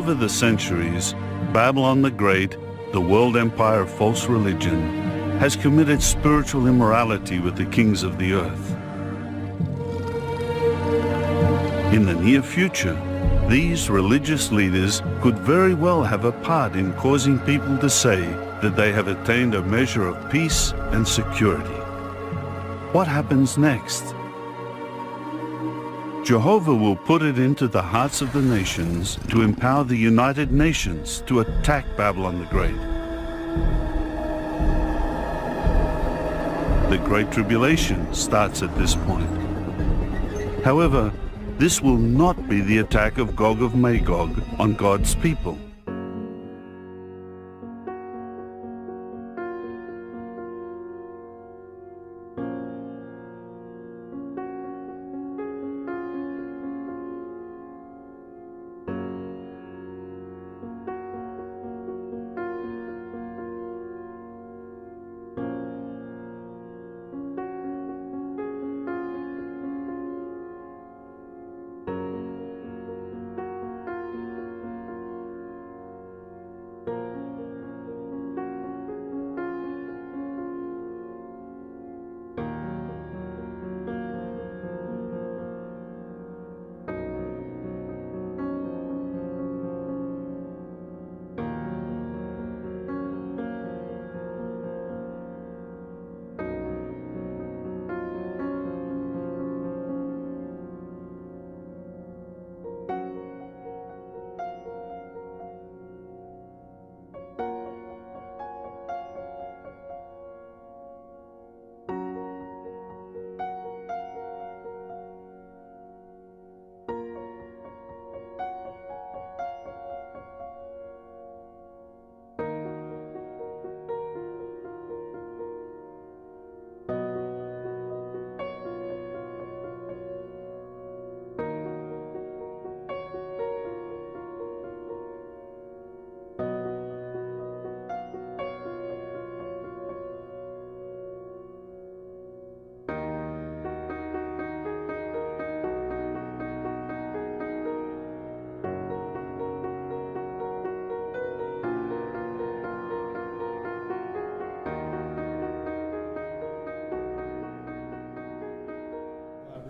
Over the centuries, Babylon the Great, the world empire of false religion, has committed spiritual immorality with the kings of the earth. In the near future, these religious leaders could very well have a part in causing people to say that they have attained a measure of peace and security. What happens next? Jehovah will put it into the hearts of the nations to empower the United Nations to attack Babylon the Great. The Great Tribulation starts at this point. However, this will not be the attack of Gog of Magog on God's people.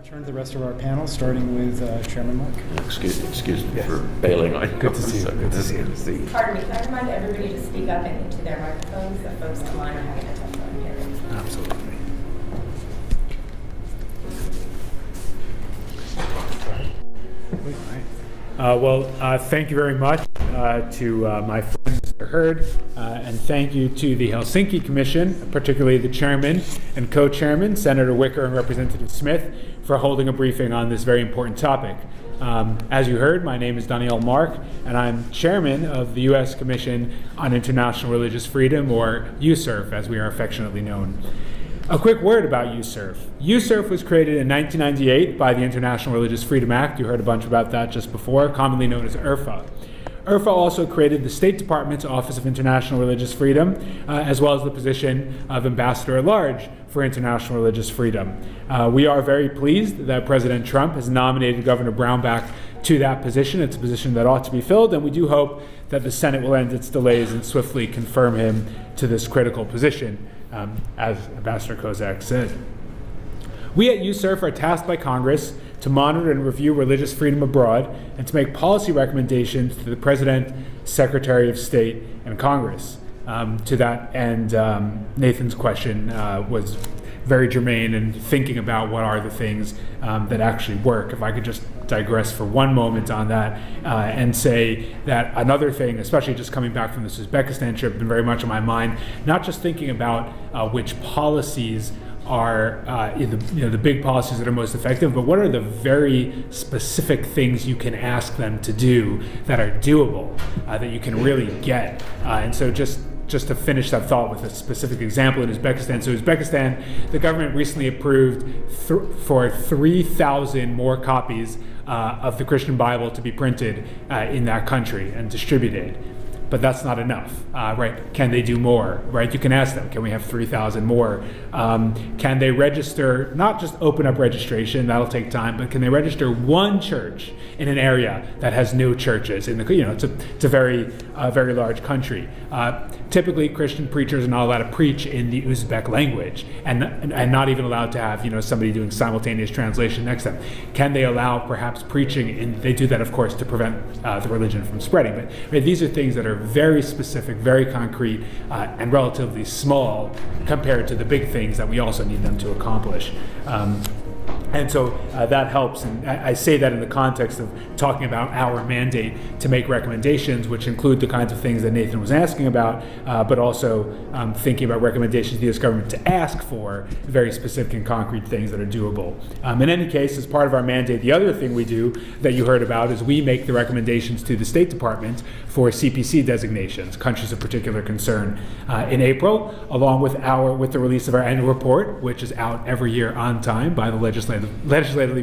Turn to the rest of our panel, starting with Chairman Mark. Excuse me for bailing on you. Good to see you. Good to see you. Pardon me, can I remind everybody to speak up and into their microphones? The folks online are having a tough time hearing. Absolutely. Thank you very much to my friend, Mr. Hurd, and thank you to the Helsinki Commission, particularly the chairman and co-chairman, Senator Wicker and Representative Smith, for holding a briefing on this very important topic. As you heard, my name is Nathaniel Hurd, and I'm chairman of the U.S. Commission on International Religious Freedom, or USCIRF, as we are affectionately known. A quick word about USCIRF. USCIRF was created in 1998 by the International Religious Freedom Act. You heard a bunch about that just before, commonly known as IRFA. IRFA also created the State Department's Office of International Religious Freedom, as well as the position of Ambassador at Large for International Religious Freedom. We are very pleased that President Trump has nominated Governor Brownback to that position. It's a position that ought to be filled, and we do hope that the Senate will end its delays and swiftly confirm him to this critical position, as Ambassador Kozak said. We at USCIRF are tasked by Congress to monitor and review religious freedom abroad and to make policy recommendations to the President, Secretary of State, and Congress. To that end, Nathan's question was very germane in thinking about what are the things that actually work. If I could just digress for one moment on that and say that another thing, especially just coming back from this Uzbekistan trip, been very much on my mind, not just thinking about which policies are the big policies that are most effective, but what are the very specific things you can ask them to do that are doable, that you can really get. And so just to finish that thought with a specific example in Uzbekistan. So Uzbekistan, the government recently approved for 3,000 more copies of the Christian Bible to be printed in that country and distributed. but that's not enough, right? Can they do more, right? You can ask them, can we have 3,000 more? Can they register, not just open up registration, that'll take time, but can they register one church in an area that has no churches? It's a very large country. Typically, Christian preachers are not allowed to preach in the Uzbek language, and not even allowed to have somebody doing simultaneous translation next to them. Can they allow perhaps preaching? And they do that, of course, to prevent the religion from spreading. But these are things that are very specific, very concrete, and relatively small compared to the big things that we also need them to accomplish. And so that helps, and I say that in the context of talking about our mandate to make recommendations, which include the kinds of things that Nathan was asking about, but also thinking about recommendations to the U.S. government to ask for very specific and concrete things that are doable. In any case, as part of our mandate, the other thing we do that you heard about is we make the recommendations to the State Department for CPC designations, countries of particular concern, in April, along with the release of our annual report, which is out every year on time by the legislatively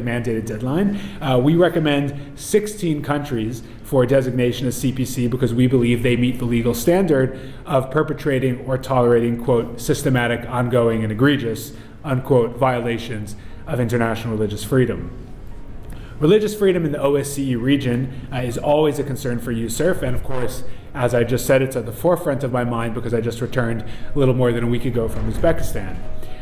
mandated deadline. We recommend 16 countries for designation as CPC because we believe they meet the legal standard of perpetrating or tolerating, quote, systematic, ongoing, and egregious, unquote, violations of international religious freedom. Religious freedom in the OSCE region is always a concern for USCIRF, and of course, as I just said, it's at the forefront of my mind because I just returned a little more than a week ago from Uzbekistan.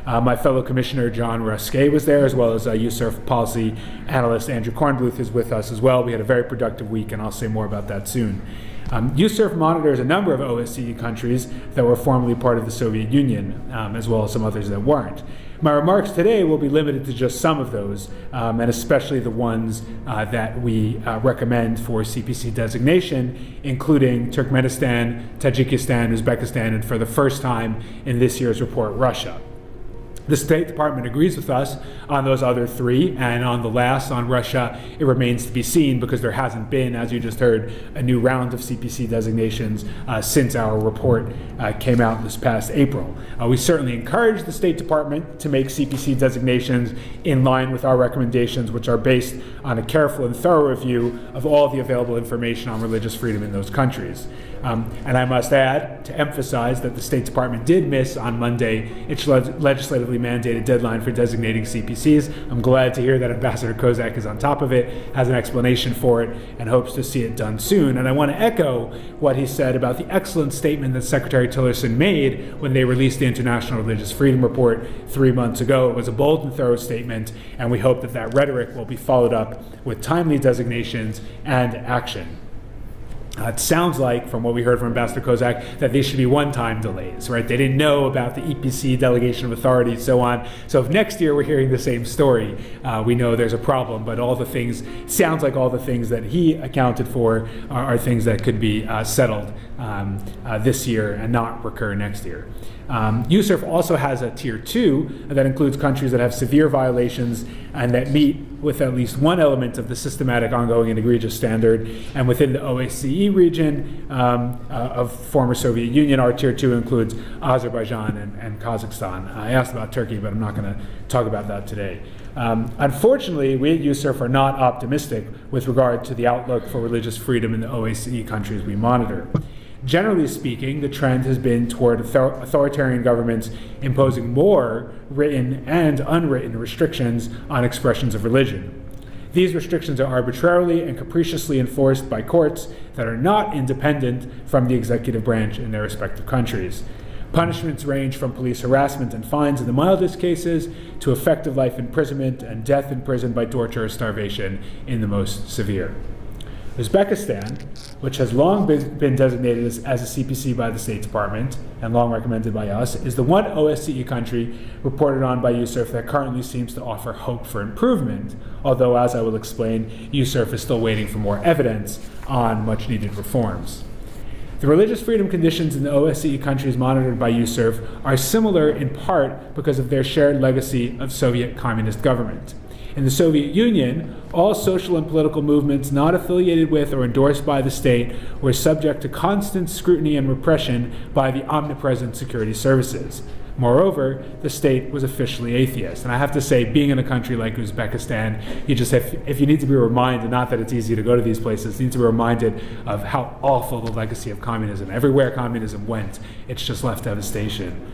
My fellow commissioner, John Ruskay, was there, as well as USCIRF policy analyst Andrew Kornbluth is with us as well. We had a very productive week, and I'll say more about that soon. USCIRF monitors a number of OSCE countries that were formerly part of the Soviet Union, as well as some others that weren't. My remarks today will be limited to just some of those, and especially the ones that we recommend for CPC designation, including Turkmenistan, Tajikistan, Uzbekistan, and for the first time in this year's report, Russia. The State Department agrees with us on those other three, and on the last, on Russia, it remains to be seen because there hasn't been, as you just heard, a new round of CPC designations since our report came out this past April. We certainly encourage the State Department to make CPC designations in line with our recommendations, which are based on a careful and thorough review of all the available information on religious freedom in those countries. And I must add, to emphasize that the State Department did miss on Monday its legislatively mandated deadline for designating CPCs. I'm glad to hear that Ambassador Kozak is on top of it, has an explanation for it, and hopes to see it done soon. And I want to echo what he said about the excellent statement that Secretary Tillerson made when they released the International Religious Freedom Report 3 months ago. It was a bold and thorough statement, and we hope that that rhetoric will be followed up with timely designations and action. It sounds like, from what we heard from Ambassador Kozak, that these should be one-time delays, right? They didn't know about the EPC, delegation of authority, and so on. So if next year we're hearing the same story, we know there's a problem, but sounds like all the things that he accounted for are things that could be settled this year and not recur next year. USCIRF also has a Tier 2 that includes countries that have severe violations and that meet with at least one element of the systematic, ongoing, and egregious standard. And within the OSCE region of former Soviet Union, our Tier 2 includes Azerbaijan and Kazakhstan. I asked about Turkey, but I'm not going to talk about that today. Unfortunately, we at USCIRF are not optimistic with regard to the outlook for religious freedom in the OSCE countries we monitor. Generally speaking, the trend has been toward authoritarian governments imposing more written and unwritten restrictions on expressions of religion. These restrictions are arbitrarily and capriciously enforced by courts that are not independent from the executive branch in their respective countries. Punishments range from police harassment and fines in the mildest cases to effective life imprisonment and death in prison by torture or starvation in the most severe. Uzbekistan, which has long been designated as a CPC by the State Department and long recommended by us, is the one OSCE country reported on by USCIRF that currently seems to offer hope for improvement, although, as I will explain, USCIRF is still waiting for more evidence on much-needed reforms. The religious freedom conditions in the OSCE countries monitored by USCIRF are similar in part because of their shared legacy of Soviet communist government. In the Soviet Union, all social and political movements not affiliated with or endorsed by the state were subject to constant scrutiny and repression by the omnipresent security services. Moreover, the state was officially atheist. And I have to say, being in a country like Uzbekistan, if you need to be reminded, not that it's easy to go to these places, you need to be reminded of how awful the legacy of communism. Everywhere communism went, it's just left devastation.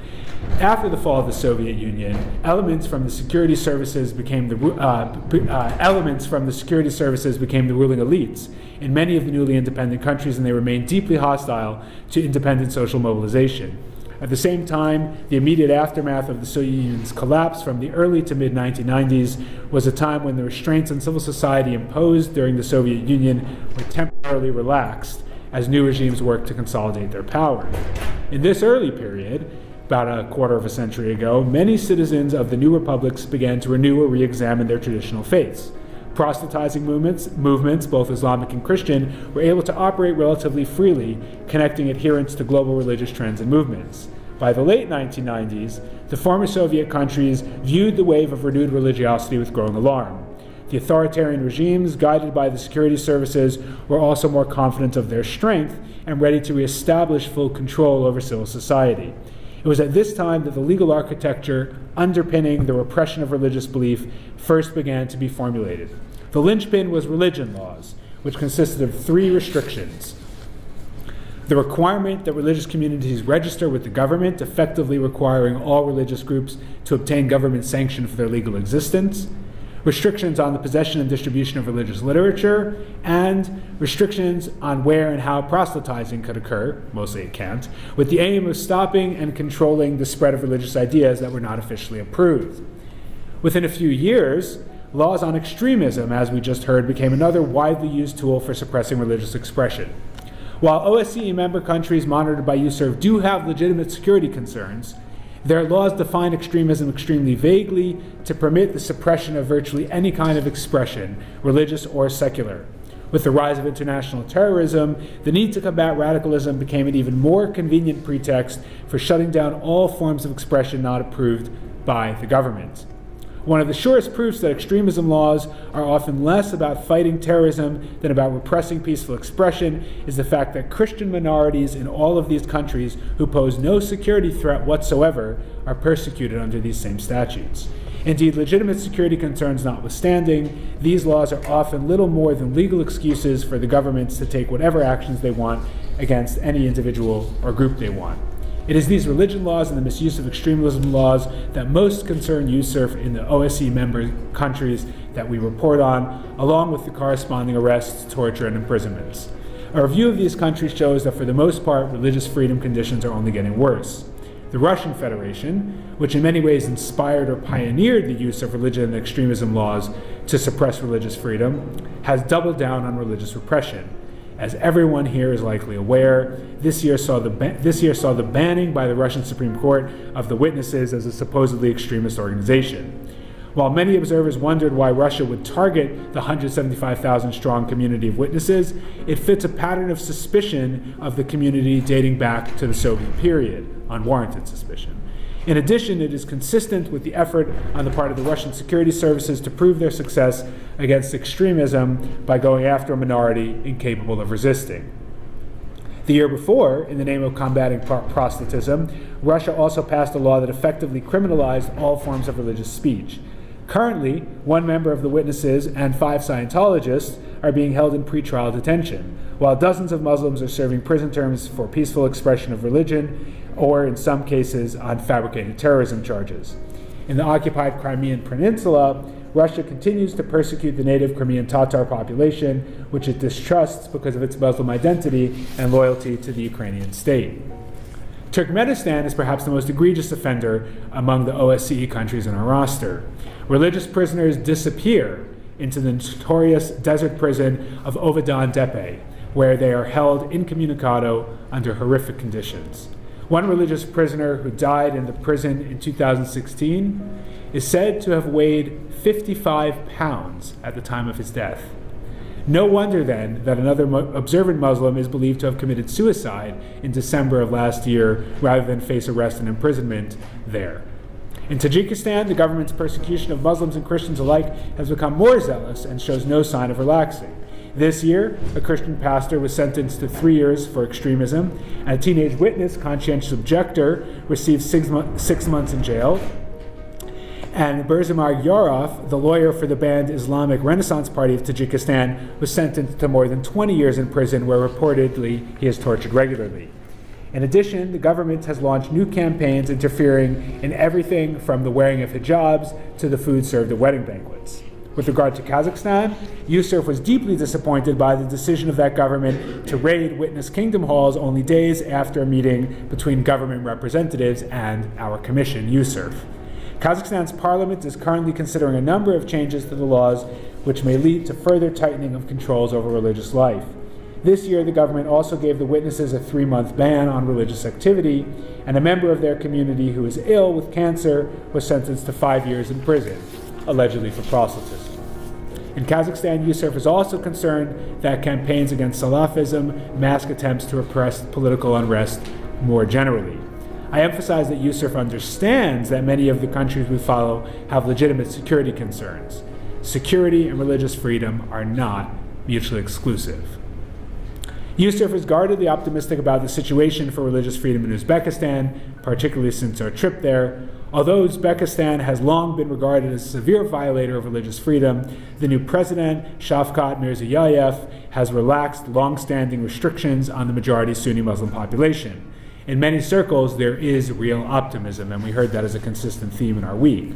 After the fall of the Soviet Union, elements from the security services became the ruling elites in many of the newly independent countries, and they remained deeply hostile to independent social mobilization. At the same time, the immediate aftermath of the Soviet Union's collapse from the early to mid-1990s was a time when the restraints on civil society imposed during the Soviet Union were temporarily relaxed as new regimes worked to consolidate their power. In this early period, about a quarter of a century ago, many citizens of the new republics began to renew or re-examine their traditional faiths. Proselytizing movements, both Islamic and Christian, were able to operate relatively freely, connecting adherents to global religious trends and movements. By the late 1990s, the former Soviet countries viewed the wave of renewed religiosity with growing alarm. The authoritarian regimes, guided by the security services, were also more confident of their strength and ready to reestablish full control over civil society. It was at this time that the legal architecture underpinning the repression of religious belief first began to be formulated. The linchpin was religion laws, which consisted of 3 restrictions. The requirement that religious communities register with the government, effectively requiring all religious groups to obtain government sanction for their legal existence. Restrictions on the possession and distribution of religious literature, and restrictions on where and how proselytizing could occur, mostly it can't, with the aim of stopping and controlling the spread of religious ideas that were not officially approved. Within a few years, laws on extremism, as we just heard, became another widely used tool for suppressing religious expression. While OSCE member countries monitored by USERV do have legitimate security concerns, their laws define extremism extremely vaguely to permit the suppression of virtually any kind of expression, religious or secular. With the rise of international terrorism, the need to combat radicalism became an even more convenient pretext for shutting down all forms of expression not approved by the government. One of the surest proofs that extremism laws are often less about fighting terrorism than about repressing peaceful expression is the fact that Christian minorities in all of these countries who pose no security threat whatsoever are persecuted under these same statutes. Indeed, legitimate security concerns notwithstanding, these laws are often little more than legal excuses for the governments to take whatever actions they want against any individual or group they want. It is these religion laws and the misuse of extremism laws that most concern USERF in the OSCE member countries that we report on, along with the corresponding arrests, torture, and imprisonments. A review of these countries shows that for the most part, religious freedom conditions are only getting worse. The Russian Federation, which in many ways inspired or pioneered the use of religion and extremism laws to suppress religious freedom, has doubled down on religious repression. As everyone here is likely aware, this year saw the banning by the Russian Supreme Court of the witnesses as a supposedly extremist organization. While many observers wondered why Russia would target the 175,000-strong community of witnesses, it fits a pattern of suspicion of the community dating back to the Soviet period, unwarranted suspicion. In addition, it is consistent with the effort on the part of the Russian security services to prove their success against extremism by going after a minority incapable of resisting. The year before, in the name of combating proselytism, Russia also passed a law that effectively criminalized all forms of religious speech. Currently, 1 member of the witnesses and 5 Scientologists are being held in pretrial detention, while dozens of Muslims are serving prison terms for peaceful expression of religion, or in some cases on fabricated terrorism charges. In the occupied Crimean Peninsula, Russia continues to persecute the native Crimean Tatar population, which it distrusts because of its Muslim identity and loyalty to the Ukrainian state. Turkmenistan is perhaps the most egregious offender among the OSCE countries in our roster. Religious prisoners disappear into the notorious desert prison of Ovadan Tepe, where they are held incommunicado under horrific conditions. One religious prisoner who died in the prison in 2016 is said to have weighed 55 pounds at the time of his death. No wonder then that another observant Muslim is believed to have committed suicide in December of last year rather than face arrest and imprisonment there. In Tajikistan, the government's persecution of Muslims and Christians alike has become more zealous and shows no sign of relaxing. This year, a Christian pastor was sentenced to 3 years for extremism, and a teenage witness, conscientious objector, received 6 months in jail. And Berzimar Yarov, the lawyer for the banned Islamic Renaissance Party of Tajikistan, was sentenced to more than 20 years in prison, where reportedly he is tortured regularly. In addition, the government has launched new campaigns interfering in everything from the wearing of hijabs to the food served at wedding banquets. With regard to Kazakhstan, Yusuf was deeply disappointed by the decision of that government to raid witness kingdom halls only days after a meeting between government representatives and our commission, Yusuf. Kazakhstan's parliament is currently considering a number of changes to the laws which may lead to further tightening of controls over religious life. This year, the government also gave the witnesses a 3-month ban on religious activity, and a member of their community who is ill with cancer was sentenced to 5 years in prison, allegedly for proselytism. In Kazakhstan, Yusuf is also concerned that campaigns against Salafism mask attempts to repress political unrest more generally. I emphasize that Yusuf understands that many of the countries we follow have legitimate security concerns. Security and religious freedom are not mutually exclusive. Yusuf is guardedly optimistic about the situation for religious freedom in Uzbekistan, particularly since our trip there. Although Uzbekistan has long been regarded as a severe violator of religious freedom, the new president, Shavkat Mirziyoyev, has relaxed long-standing restrictions on the majority Sunni Muslim population. In many circles, there is real optimism, and we heard that as a consistent theme in our week.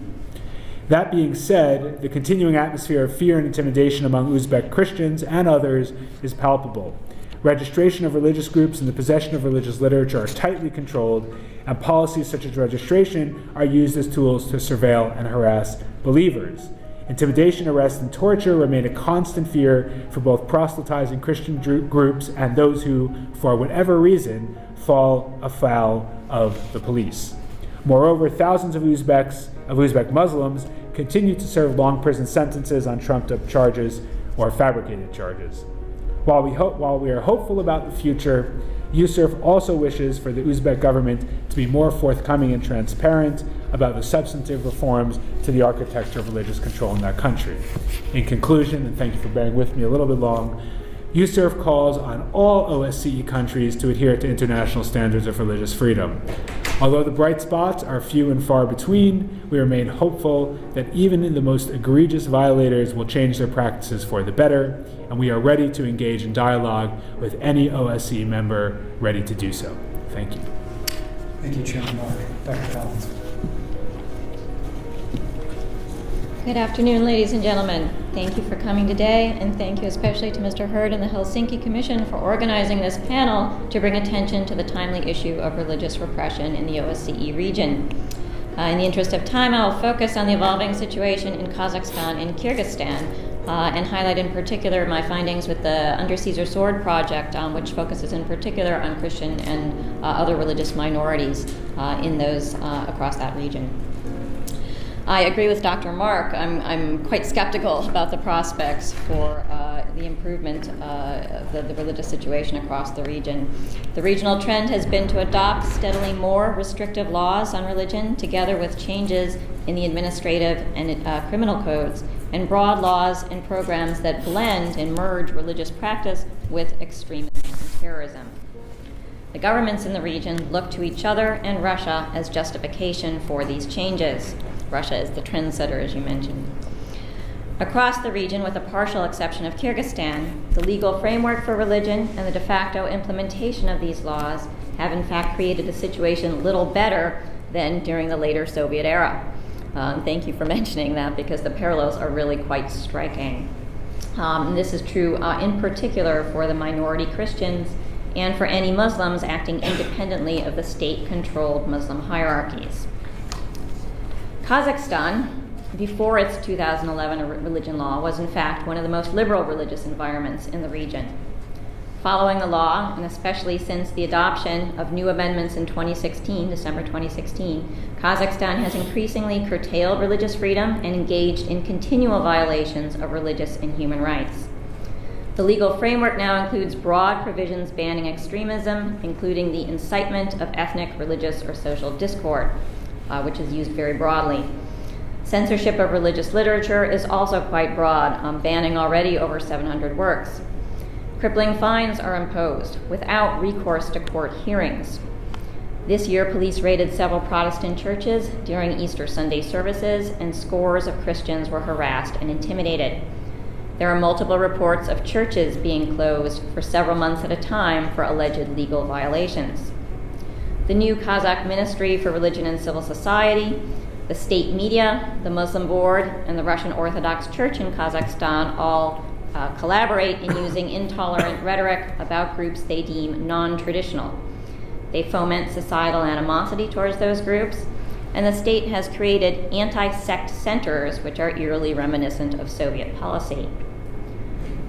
That being said, the continuing atmosphere of fear and intimidation among Uzbek Christians and others is palpable. Registration of religious groups and the possession of religious literature are tightly controlled, and policies such as registration are used as tools to surveil and harass believers. Intimidation, arrest, and torture remain a constant fear for both proselytizing Christian groups and those who, for whatever reason, fall afoul of the police. Moreover, thousands of Uzbek Muslims continue to serve long prison sentences on trumped-up charges or fabricated charges. While we are hopeful about the future, Yusuf also wishes for the Uzbek government to be more forthcoming and transparent about the substantive reforms to the architecture of religious control in that country. In conclusion, and thank you for bearing with me a little bit long, Yusuf calls on all OSCE countries to adhere to international standards of religious freedom. Although the bright spots are few and far between, we remain hopeful that even in the most egregious violators will change their practices for the better, and we are ready to engage in dialogue with any OSCE member ready to do so. Thank you. Thank you, Chairman Mark. Dr. Collins. Good afternoon, ladies and gentlemen. Thank you for coming today, and thank you especially to Mr. Hurd and the Helsinki Commission for organizing this panel to bring attention to the timely issue of religious repression in the OSCE region. In the interest of time, I will focus on the evolving situation in Kazakhstan and Kyrgyzstan, and highlight in particular my findings with the Under Caesar Sword project, which focuses in particular on Christian and other religious minorities in those across that region. I agree with Dr. Mark. I'm quite skeptical about the prospects for the improvement of the religious situation across the region. The regional trend has been to adopt steadily more restrictive laws on religion, together with changes in the administrative and criminal codes, and broad laws and programs that blend and merge religious practice with extremism and terrorism. The governments in the region look to each other and Russia as justification for these changes. Russia is the trendsetter, as you mentioned. Across the region, with the partial exception of Kyrgyzstan, the legal framework for religion and the de facto implementation of these laws have in fact created a situation little better than during the later Soviet era. Thank you for mentioning that, because the parallels are really quite striking. This is true in particular for the minority Christians and for any Muslims acting independently of the state-controlled Muslim hierarchies. Kazakhstan, before its 2011 religion law, was in fact one of the most liberal religious environments in the region. Following the law, and especially since the adoption of new amendments in December 2016, Kazakhstan has increasingly curtailed religious freedom and engaged in continual violations of religious and human rights. The legal framework now includes broad provisions banning extremism, including the incitement of ethnic, religious, or social discord, which is used very broadly. Censorship of religious literature is also quite broad, banning already over 700 works. Crippling fines are imposed without recourse to court hearings. This year, police raided several Protestant churches during Easter Sunday services, and scores of Christians were harassed and intimidated. There are multiple reports of churches being closed for several months at a time for alleged legal violations. The new Kozak Ministry for Religion and Civil Society, the state media, the Muslim Board, and the Russian Orthodox Church in Kazakhstan all collaborate in using intolerant rhetoric about groups they deem non-traditional. They foment societal animosity towards those groups, and the state has created anti-sect centers which are eerily reminiscent of Soviet policy.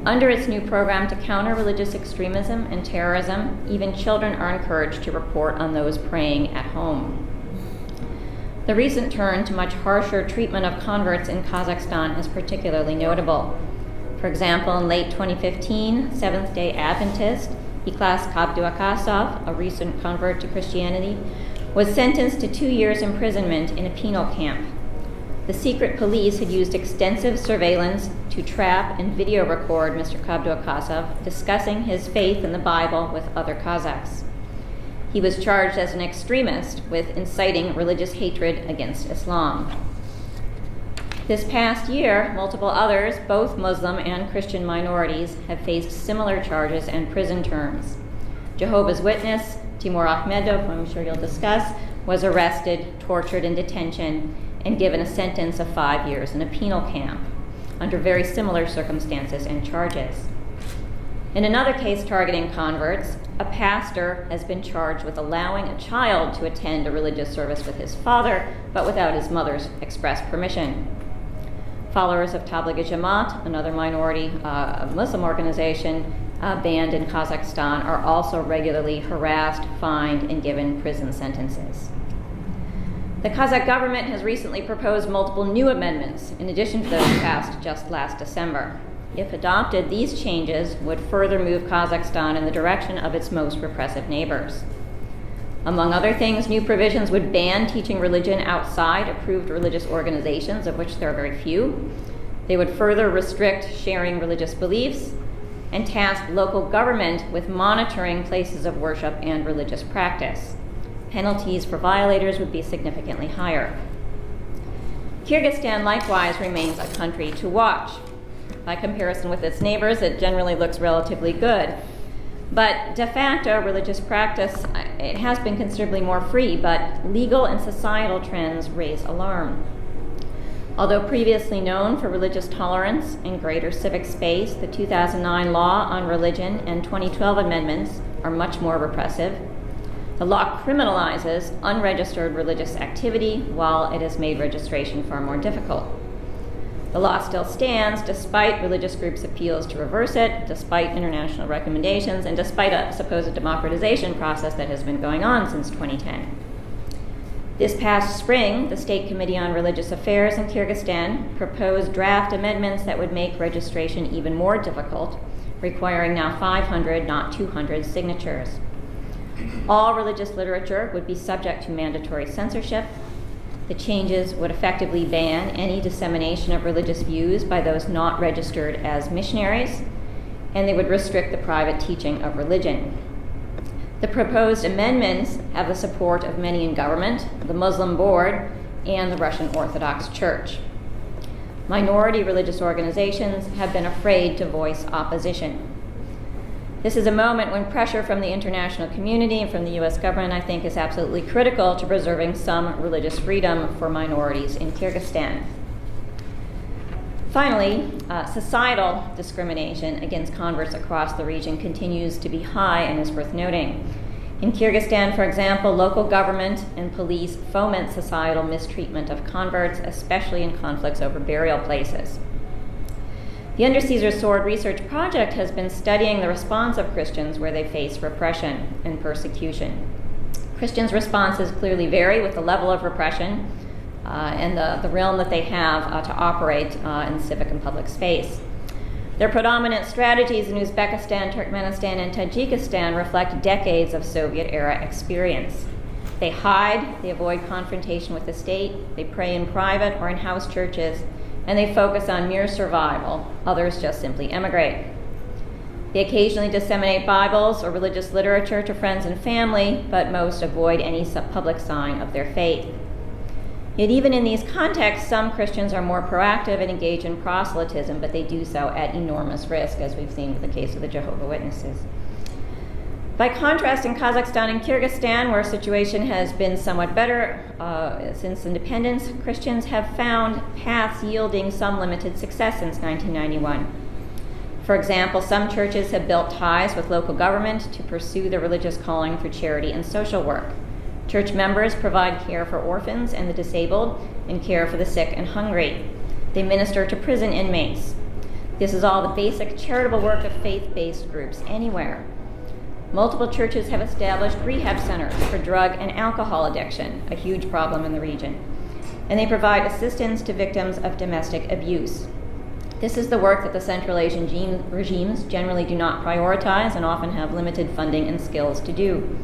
Under its new program to counter religious extremism and terrorism, even children are encouraged to report on those praying at home. The recent turn to much harsher treatment of converts in Kazakhstan is particularly notable. For example, in late 2015, Seventh-day Adventist Ikhlas Abduakasov, a recent convert to Christianity, was sentenced to 2 years imprisonment in a penal camp. The secret police had used extensive surveillance to trap and video record Mr. Abduakasov discussing his faith in the Bible with other Kazakhs. He was charged as an extremist with inciting religious hatred against Islam. This past year, multiple others, both Muslim and Christian minorities, have faced similar charges and prison terms. Jehovah's Witness Timur Akhmedov, who I'm sure you'll discuss, was arrested, tortured in detention, and given a sentence of 5 years in a penal camp under very similar circumstances and charges. In another case targeting converts, a pastor has been charged with allowing a child to attend a religious service with his father, but without his mother's express permission. Followers of Tabligh Jamaat, another minority Muslim organization banned in Kazakhstan, are also regularly harassed, fined, and given prison sentences. The Kazakh government has recently proposed multiple new amendments in addition to those passed just last December. If adopted, these changes would further move Kazakhstan in the direction of its most repressive neighbors. Among other things, new provisions would ban teaching religion outside approved religious organizations, of which there are very few. They would further restrict sharing religious beliefs and task local government with monitoring places of worship and religious practice. Penalties for violators would be significantly higher. Kyrgyzstan likewise remains a country to watch. By comparison with its neighbors, it generally looks relatively good. But de facto, religious practice, it has been considerably more free, but legal and societal trends raise alarm. Although previously known for religious tolerance and greater civic space, the 2009 Law on Religion and 2012 amendments are much more repressive. The law criminalizes unregistered religious activity, while it has made registration far more difficult. The law still stands despite religious groups' appeals to reverse it, despite international recommendations, and despite a supposed democratization process that has been going on since 2010. This past spring, the State Committee on Religious Affairs in Kyrgyzstan proposed draft amendments that would make registration even more difficult, requiring now 500, not 200, signatures. All religious literature would be subject to mandatory censorship. The changes would effectively ban any dissemination of religious views by those not registered as missionaries, and they would restrict the private teaching of religion. The proposed amendments have the support of many in government, the Muslim Board, and the Russian Orthodox Church. Minority religious organizations have been afraid to voice opposition. This is a moment when pressure from the international community and from the U.S. government, I think, is absolutely critical to preserving some religious freedom for minorities in Kyrgyzstan. Finally, societal discrimination against converts across the region continues to be high and is worth noting. In Kyrgyzstan, for example, local government and police foment societal mistreatment of converts, especially in conflicts over burial places. The Under Caesar's Sword Research Project has been studying the response of Christians where they face repression and persecution. Christians' responses clearly vary with the level of repression and the realm that they have to operate in civic and public space. Their predominant strategies in Uzbekistan, Turkmenistan, and Tajikistan reflect decades of Soviet-era experience. They hide, they avoid confrontation with the state, they pray in private or in house churches, and they focus on mere survival. Others just simply emigrate. They occasionally disseminate Bibles or religious literature to friends and family, but most avoid any public sign of their faith. Yet even in these contexts, some Christians are more proactive and engage in proselytism, but they do so at enormous risk, as we've seen with the case of the Jehovah's Witnesses. By contrast, in Kazakhstan and Kyrgyzstan, where the situation has been somewhat better since independence, Christians have found paths yielding some limited success since 1991. For example, some churches have built ties with local government to pursue their religious calling through charity and social work. Church members provide care for orphans and the disabled and care for the sick and hungry. They minister to prison inmates. This is all the basic charitable work of faith-based groups anywhere. Multiple churches have established rehab centers for drug and alcohol addiction, a huge problem in the region. And they provide assistance to victims of domestic abuse. This is the work that the Central Asian regimes generally do not prioritize and often have limited funding and skills to do.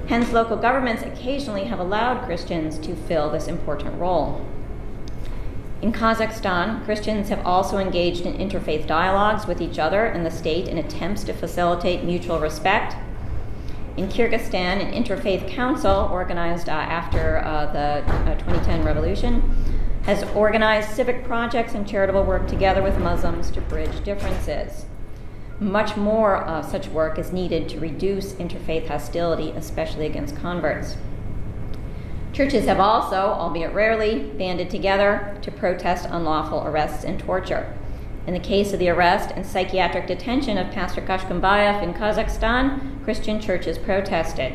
Hence, local governments occasionally have allowed Christians to fill this important role. In Kazakhstan, Christians have also engaged in interfaith dialogues with each other and the state in attempts to facilitate mutual respect. In Kyrgyzstan, an interfaith council organized after the 2010 revolution has organized civic projects and charitable work together with Muslims to bridge differences. Much more such work is needed to reduce interfaith hostility, especially against converts. Churches have also, albeit rarely, banded together to protest unlawful arrests and torture. In the case of the arrest and psychiatric detention of Pastor Kashkambayev in Kazakhstan, Christian churches protested.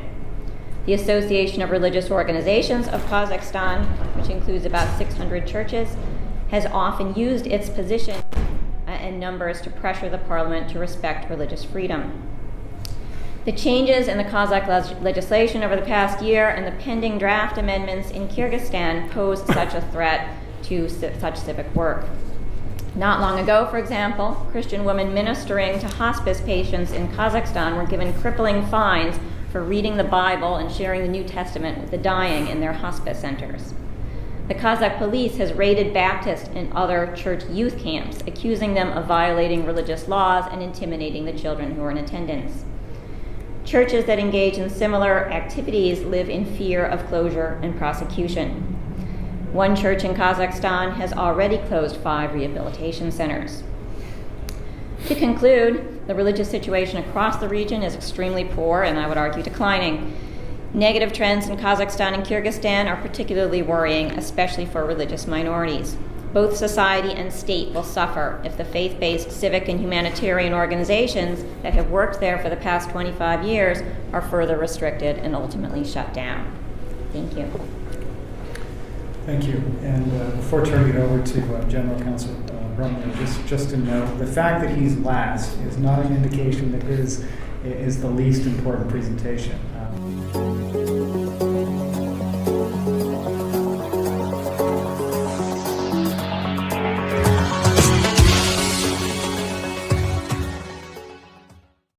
The Association of Religious Organizations of Kazakhstan, which includes about 600 churches, has often used its position and numbers to pressure the parliament to respect religious freedom. The changes in the Kazakh legislation over the past year and the pending draft amendments in Kyrgyzstan pose such a threat to such civic work. Not long ago, for example, Christian women ministering to hospice patients in Kazakhstan were given crippling fines for reading the Bible and sharing the New Testament with the dying in their hospice centers. The Kazakh police has raided Baptist and other church youth camps, accusing them of violating religious laws and intimidating the children who are in attendance. Churches that engage in similar activities live in fear of closure and prosecution. One church in Kazakhstan has already closed 5 rehabilitation centers. To conclude, the religious situation across the region is extremely poor and I would argue declining. Negative trends in Kazakhstan and Kyrgyzstan are particularly worrying, especially for religious minorities. Both society and state will suffer if the faith-based civic and humanitarian organizations that have worked there for the past 25 years are further restricted and ultimately shut down. Thank you. Thank you. And before turning it over to General Counsel Brumner, just to note, the fact that he's last is not an indication that his is the least important presentation.